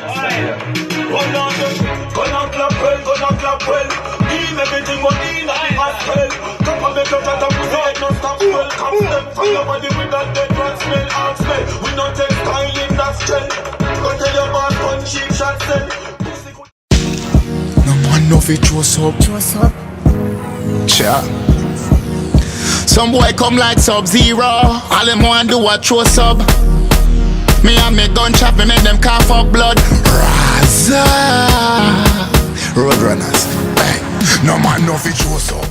Gonna clap well. Team everything what in the hospital. Top of the club that I'm saying no stop well. Come them from your body with that dead rat smell. Out smell. We not take style in that strength. Go tell your boss one cheap shot sell. No man no fit choose up. Sure. Some boy come like Sub-Zero. All them want do a throw sub. Me and me gun chop, me make them cough up blood. Raza Roadrunners. Hey, no man no fit choose up.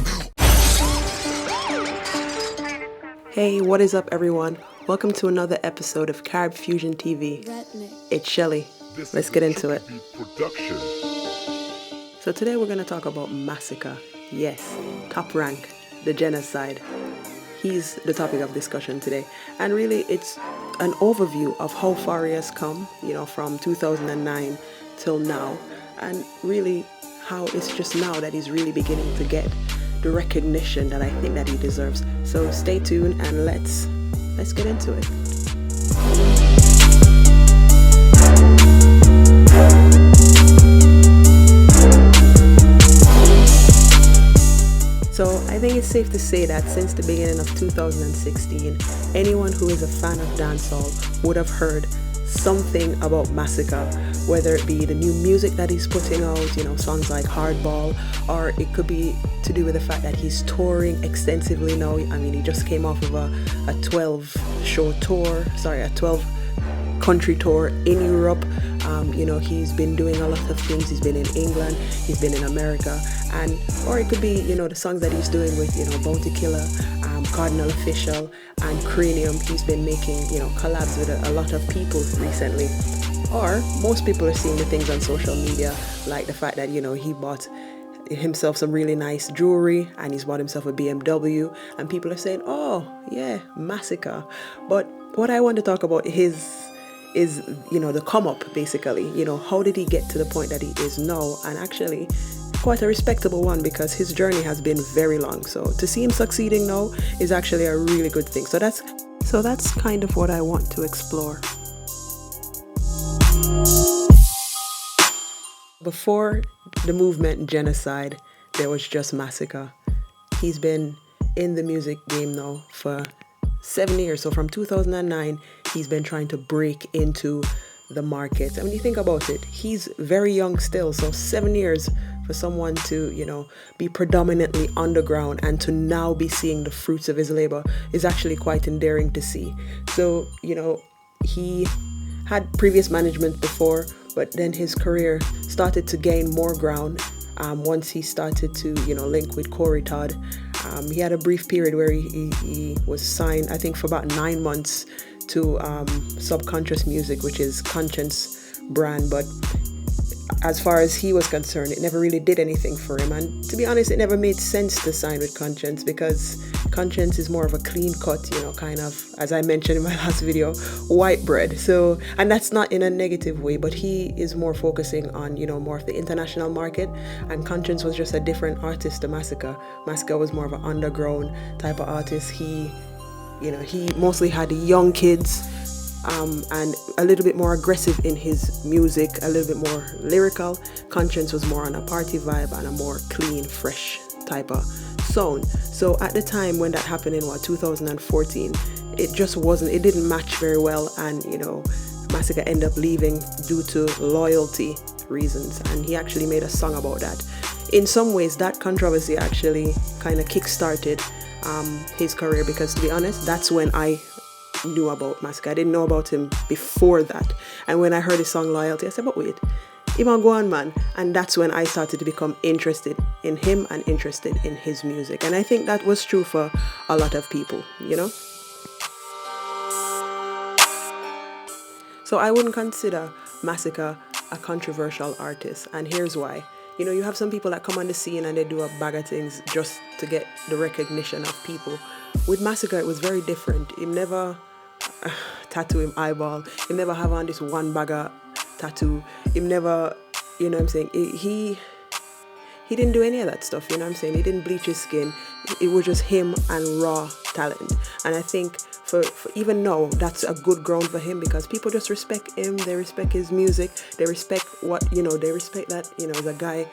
Hey, what is up everyone? Welcome to another episode of Carib Fusion TV. It's Shelly. Let's get into it. So today we're going to talk about Masicka. Yes, top rank, the genocide. He's the topic of discussion today. And really it's an overview of how far he has come, from 2009 till now. And really how it's just now that he's really beginning to get the recognition that I think that he deserves. So stay tuned and let's get into it. So I think it's safe to say that since the beginning of 2016, anyone who is a fan of dancehall would have heard something about Masicka, whether it be the new music that he's putting out, songs like Hardball, or it could be to do with the fact that he's touring extensively now. I mean, he just came off of a 12 country tour in Europe. He's been doing a lot of things. He's been in England, he's been in America, or it could be, the songs that he's doing with, Bounty Killer, Cardinal Official, and Cranium. He's been making, collabs with a lot of people recently. Or most people are seeing the things on social media, like the fact that, he bought himself some really nice jewelry and he's bought himself a BMW, and people are saying, oh yeah, Masicka. But what I want to talk about is the come up, basically. How did he get to the point that he is now? And actually quite a respectable one, because his journey has been very long. So to see him succeeding now is actually a really good thing. So that's kind of what I want to explore. Before the movement Genocide, there was just Masicka. He's been in the music game now for 7 years. So from 2009, he's been trying to break into the market. And when you think about it, he's very young still. So 7 years for someone to, be predominantly underground and to now be seeing the fruits of his labor is actually quite endearing to see. So, he had previous management before, but then his career started to gain more ground once he started to, link with Corey Todd. He had a brief period where he was signed, I think, for about 9 months to Subconscious Music, which is Conscience brand. But as far as he was concerned, it never really did anything for him. And to be honest, it never made sense to sign with Conscience, because Conscience is more of a clean cut, kind of, as I mentioned in my last video, white bread. So, and that's not in a negative way, but he is more focusing on, more of the international market. And Conscience was just a different artist to Masicka. Masicka was more of an underground type of artist. He mostly had young kids, and a little bit more aggressive in his music, a little bit more lyrical. Conscience was more on a party vibe and a more clean, fresh type of sound. So at the time when that happened in 2014, it didn't match very well, and Masicka ended up leaving due to loyalty reasons, and he actually made a song about that. In some ways, that controversy actually kind of kick-started his career, because to be honest, that's when I knew about Masicka. I didn't know about him before that. And when I heard his song Loyalty, I said, but wait, Iman, go on, man. And that's when I started to become interested in him and interested in his music. And I think that was true for a lot of people, So I wouldn't consider Masicka a controversial artist, and here's why. You have some people that come on the scene and they do a bag of things just to get the recognition of people. With Masicka, it was very different. He never tattoo him eyeball. He never have on this one bagger tattoo. He never, He he didn't do any of that stuff, you know what I'm saying? He didn't bleach his skin. It was just him and raw talent. And I think for even now, that's a good ground for him, because people just respect him. They respect his music. They respect they respect that, as a guy,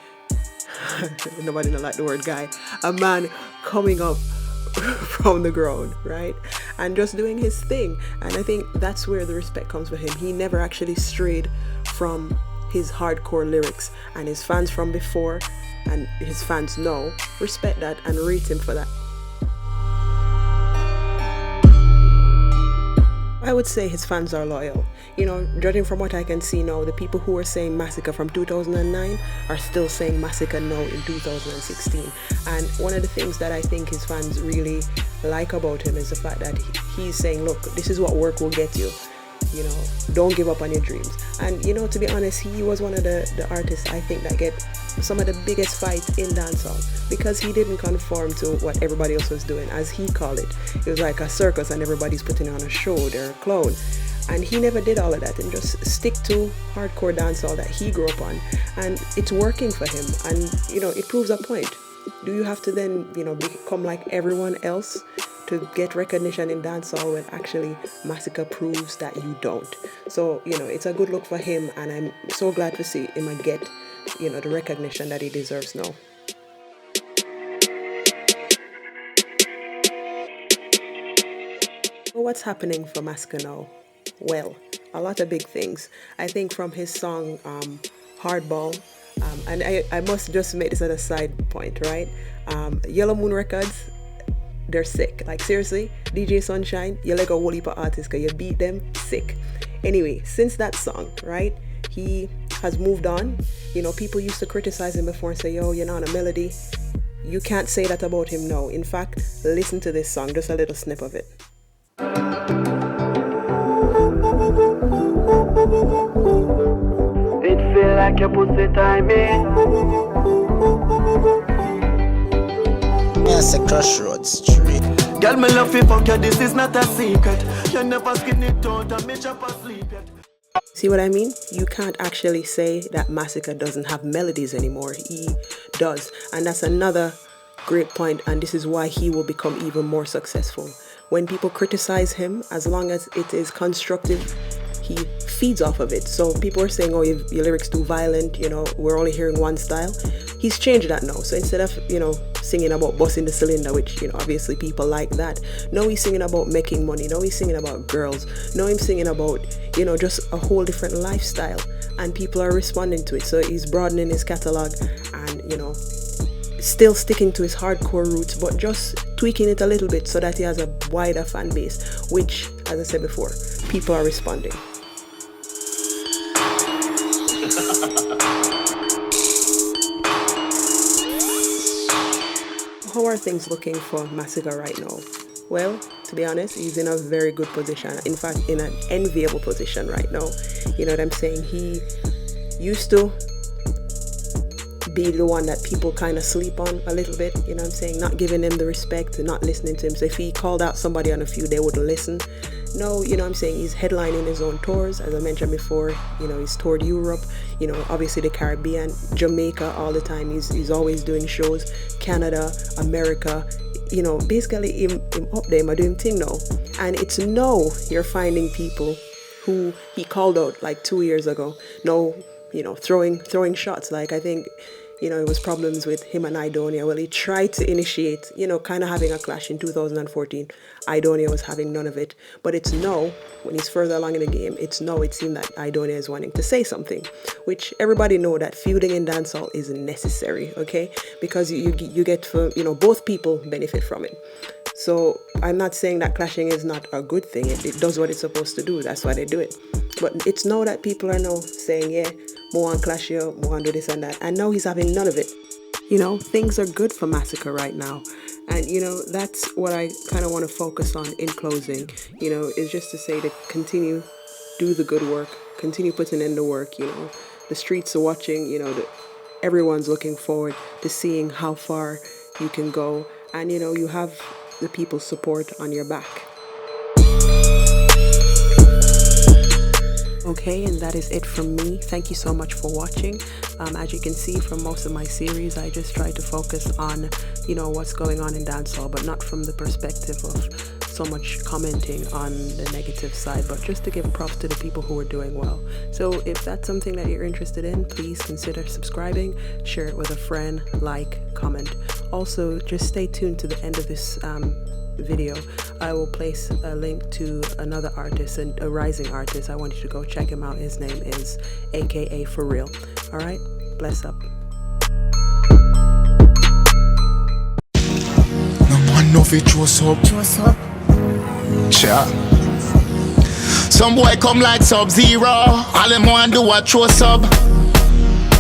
nobody don't like the word guy, a man coming up from the ground, right? And just doing his thing. And I think that's where the respect comes for him. He never actually strayed from his hardcore lyrics, and his fans from before and his fans now respect that and rate him for that. I would say his fans are loyal. Judging from what I can see now, the people who were saying Masicka from 2009 are still saying Masicka now in 2016. And one of the things that I think his fans really like about him is the fact that he's saying, look, this is what work will get you. Don't give up on your dreams. And to be honest, he was one of the artists I think that get some of the biggest fights in dancehall, because he didn't conform to what everybody else was doing, as he called it. It was like a circus and everybody's putting on a show, they're a clown. And he never did all of that and just stick to hardcore dancehall that he grew up on. And it's working for him. And, it proves a point. Do you have to then, become like everyone else to get recognition in dancehall, when actually Masicka proves that you don't? So, it's a good look for him, and I'm so glad to see him get, the recognition that he deserves now. So what's happening for Masicka now? Well, a lot of big things. I think from his song Hardball, and I must just make this as a side point, right? Yellow Moon Records, they're sick. Like, seriously, DJ Sunshine, you're like a whole heap of artists, because you beat them sick. Anyway, since that song, right, he has moved on. People used to criticize him before and say, yo, you're not a Melody. You can't say that about him now. In fact, listen to this song, just a little snip of it. It feel like your pussy timing. Yes, a crossroads street. Girl, me love you, fuck you, this is not a secret. You never skin it out and me chop asleep yet. See what I mean? You can't actually say that Masicka doesn't have melodies anymore. He does. And that's another great point, and this is why he will become even more successful. When people criticize him, as long as it is constructive, he feeds off of it. So people are saying, oh, your lyrics too violent, we're only hearing one style. He's changed that now. So instead of, singing about busting the cylinder, which, obviously people like that, now he's singing about making money. Now he's singing about girls. Now he's singing about, just a whole different lifestyle. And people are responding to it. So he's broadening his catalog and, still sticking to his hardcore roots, but just tweaking it a little bit so that he has a wider fan base, which, as I said before, people are responding. How are things looking for Masicka right now? Well, to be honest, he's in a very good position. In fact, in an enviable position right now. You know what I'm saying? He used to be the one that people kind of sleep on a little bit, you know what I'm saying? Not giving him the respect, not listening to him. So if he called out somebody on a few, they wouldn't listen. No, you know what I'm saying? He's headlining his own tours, as I mentioned before. He's toured Europe, obviously the Caribbean, Jamaica all the time. He's always doing shows, Canada, America, basically him up there, him doing thing now. And it's now you're finding people who he called out like 2 years ago. No, throwing shots. Like, I think, it was problems with him and Idonia. Well, he tried to initiate, kind of having a clash in 2014. Idonia was having none of it. But it's now, when he's further along in the game, it seemed that Idonia is wanting to say something, which everybody know that feuding in dancehall is necessary, okay? Because you get for, both people benefit from it. So I'm not saying that clashing is not a good thing. It does what it's supposed to do. That's why they do it. But it's now that people are now saying, yeah, more on clash you, more on do this and that. And now he's having none of it. Things are good for Masicka right now. And, that's what I kind of want to focus on in closing, is just to say to continue, do the good work, continue putting in the work, The streets are watching, everyone's looking forward to seeing how far you can go. And, you have the people's support on your back. Okay, and that is it from me. Thank you so much for watching. As you can see from most of my series, I just try to focus on, what's going on in dancehall, but not from the perspective of so much commenting on the negative side, but just to give props to the people who are doing well. So if that's something that you're interested in, please consider subscribing, share it with a friend, like, comment. Also, just stay tuned to the end of this video. I will place a link to another artist, a rising artist. I want you to go check him out. His name is AKA For Real. All right, bless up. No man know fi choose up. Sure. Some boy come like Sub-Zero. All them want do a choose up.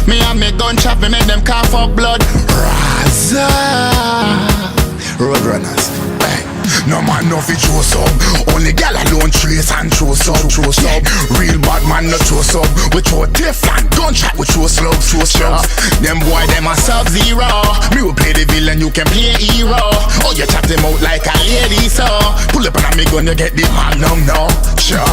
Me and me gun chop, me make them cough up blood. Raza Roadrunners. No man no fi choose up. Only gal alone trace and choose up. Yeah. Real bad man no choose up. We throw Teflon, gunshot, we throw slugs. Them boy them a Sub-Zero. Me will play the villain, you can play hero. Oh, you chat them out like a lady, so pull up on me gun, you get the man no. Sure.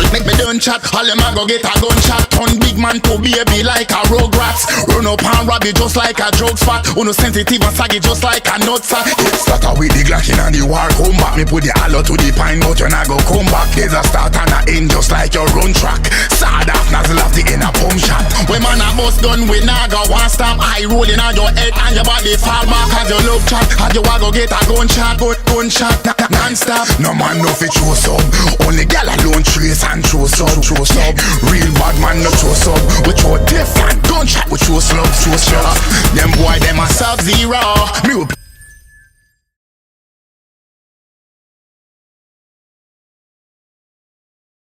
Make me done chat, all them a go get a gunshot. Turn big man to baby like a rogue rats. Run up and rob it just like a drug spot. Uno sensitive and saggy just like a nutsack. Start with the Glock in and the war come back. Me put the hollow to the pine, but you not go come back. There's a start and a end just like your run track. Sawed off nozzle of the end a pump shot. When man a bust gun, we nah go one stop. I rolling on your head and your body fall back. As you love chat, and you a go get a gunshot non-stop. No man no fi choose up. Only gal alone trace and choose up. Real bad man no choose up. We throw Teflon, gunshot, we throw slugs. Them boy them a Sub-Zero.